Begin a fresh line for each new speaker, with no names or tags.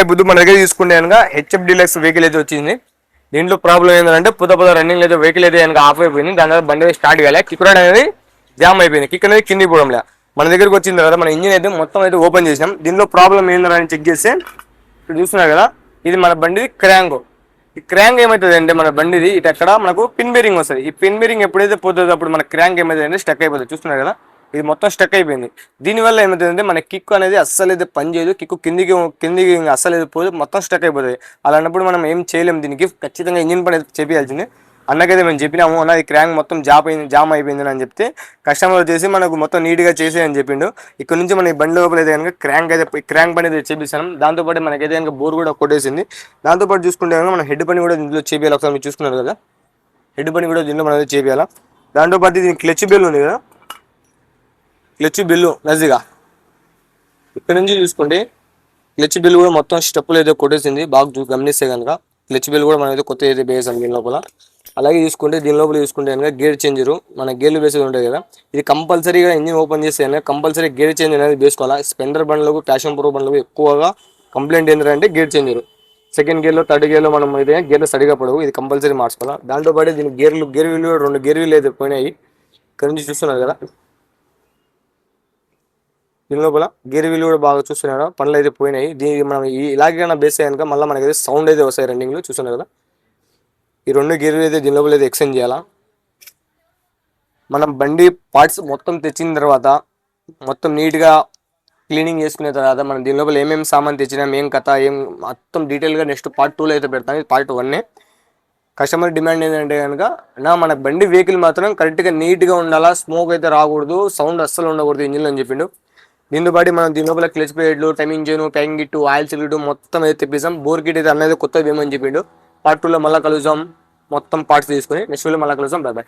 ఇప్పుడు మన దగ్గర తీసుకుంటే కనుక హెచ్ఎఫ్ డీలక్స్ వెహికల్ అయితే వచ్చింది. దీంట్లో ప్రాబ్లం ఏంటంటే పుద రన్నింగ్ అయితే వెహికల్ అయితే కనుక ఆఫ్ అయిపోయింది. దాని తర్వాత బండి స్టార్ట్ కాలే, కిక్ రాడ్ అనేది జామ్ అయిపోయింది. కిక్ అనేది కిందికి పోవడంలే. మన దగ్గరకు వచ్చిన తర్వాత మన ఇంజిన్ అయితే మొత్తం అయితే ఓపెన్ చేసాం. దీనిలో ప్రాబ్లం ఏందని చెక్ చేస్తే ఇప్పుడు చూస్తున్నారు కదా, ఇది మన బండి క్రాంగ్. ఈ క్రాంగ్ ఏమవుతుంది అంటే మన బండిది ఇటు అక్కడ మనకు పిన్ బేరింగ్ వస్తుంది. ఈ పిన్ బేరింగ్ ఎప్పుడైతే పోతుందో అప్పుడు మన క్రాంగ్ ఏమవుతుంది అంటే స్టక్ అయిపోతుంది. చూస్తున్నారు కదా, ఇది మొత్తం స్టక్ అయిపోయింది. దీనివల్ల ఏమవుతుందంటే మన కిక్ అనేది అస్సలు అయితే పని చేయదు. కిక్ కిందికి అస్సలు అయితే పోదు, మొత్తం స్టక్ అయిపోతుంది. అలాంటప్పుడు మనం ఏం చేయలేము. దీనికి ఖచ్చితంగా ఇంజిన్ పని అయితే చేపించాల్సింది. అన్నకైతే మేము చెప్పినాము, అన్న ఈ క్రాంగ్ మొత్తం జామ్ అయిపోయింది అని చెప్తే కస్టమర్ వచ్చేసి మనకు మొత్తం నీట్గా చేసే అని చెప్పిండు. ఇక్కడ నుంచి మన ఈ బండి లోపల అయితే కనుక క్రాంక్ పని అయితే చేపిస్తాం. దాంతోపాటు మనకైతే కనుక బోర్ కూడా కొట్టేసింది. దాంతోపాటు చూసుకుంటే కనుక మన హెడ్ పని కూడా దీంట్లో చేపియాలి. ఒకసారి మీరు చూసుకున్నారు కదా, హెడ్ పని కూడా దీంట్లో మనం చేపియాలా. దాంతోపాటు దీనికి క్లచ్ బెల్ ఉంది కదా, క్లచ్ బిల్లు నజిగా ఇక్కడ నుంచి చూసుకుంటే క్లచ్ బిల్ కూడా మొత్తం స్టెప్పులు అయితే కొట్టేసింది. బాగా గమనిస్తే కనుక క్లచ్ బిల్ కూడా మనం అయితే కొత్త అయితే వేసాం దీని లోపల. అలాగే చూసుకుంటే దీని లోపల చూసుకుంటే కనుక గేర్ చేంజరు, మన గేర్లు వేసేది ఉంటుంది కదా, ఇది కంపల్సరీగా ఇంజిన్ ఓపెన్ చేస్తే కనుక కంపల్సరీ గేర్ చేంజ్ అనేది వేసుకోవాలి. స్పెండర్ బండ్లకు, ప్యాషన్ ప్రో బండ్లకు ఎక్కువగా కంప్లైంట్ ఏంటంటే గేర్ చేంజరు. సెకండ్ గేర్లో, థర్డ్ గేర్లో మనం అయితే గేర్లు సరిగా పడవు, ఇది కంపల్సరీ మార్చుకోవాలి. దాంతోపాటు దీనికి గేర్ వీళ్ళు 2 గేర్ వీళ్ళు అయితే పోయినాయి. ఇక్కడ నుంచి చూస్తున్నారు కదా, దీని లోపల గేర్ వీల్ కూడా బాగా చూస్తున్నారు, పనులు అయితే పోయినాయి. దీనికి మనం ఇలాగైనా బేస్ అయ్యాక మళ్ళీ మనకైతే సౌండ్ అయితే వస్తాయి రన్నింగ్లో. చూస్తున్నారు కదా, ఈ 2 గేర్ వీల్ అయితే దీని లోపల అయితే ఎక్స్చేంజ్ చేయాలా. మనం బండి పార్ట్స్ మొత్తం తెచ్చిన తర్వాత మొత్తం నీట్గా క్లీనింగ్ చేసుకునే తర్వాత మనం దీని లోపల ఏమేమి సామాన్ తెచ్చినాం, ఏం కథ, ఏం మొత్తం డీటెయిల్గా నెక్స్ట్ పార్ట్ 2లో అయితే పెడతాను. ఇది పార్ట్ 1. కస్టమర్ డిమాండ్ ఏంటంటే కనుక మన బండి వెహికల్ మాత్రం కరెక్ట్గా నీట్గా ఉండాలా, స్మోక్ అయితే రాకూడదు, సౌండ్ అస్సలు ఉండకూడదు ఇంజిన్లో అని చెప్పిండు. దీంతో పాటు మనం దీని లోపల క్లచ్ ప్లేట్లు, timing chain, packing kit, oil సిలిట్ మొత్తం అయితే తెప్పిస్తాం. బోర్ కిట్ అయితే అనేది కొత్తది ఏమని చెప్పిండు. పార్ట్ 2లో మళ్ళీ కలుద్దాం, మొత్తం పార్ట్స్ తీసుకుని నెక్స్ట్ వీడియో మళ్ళీ కలుద్దాం. By by.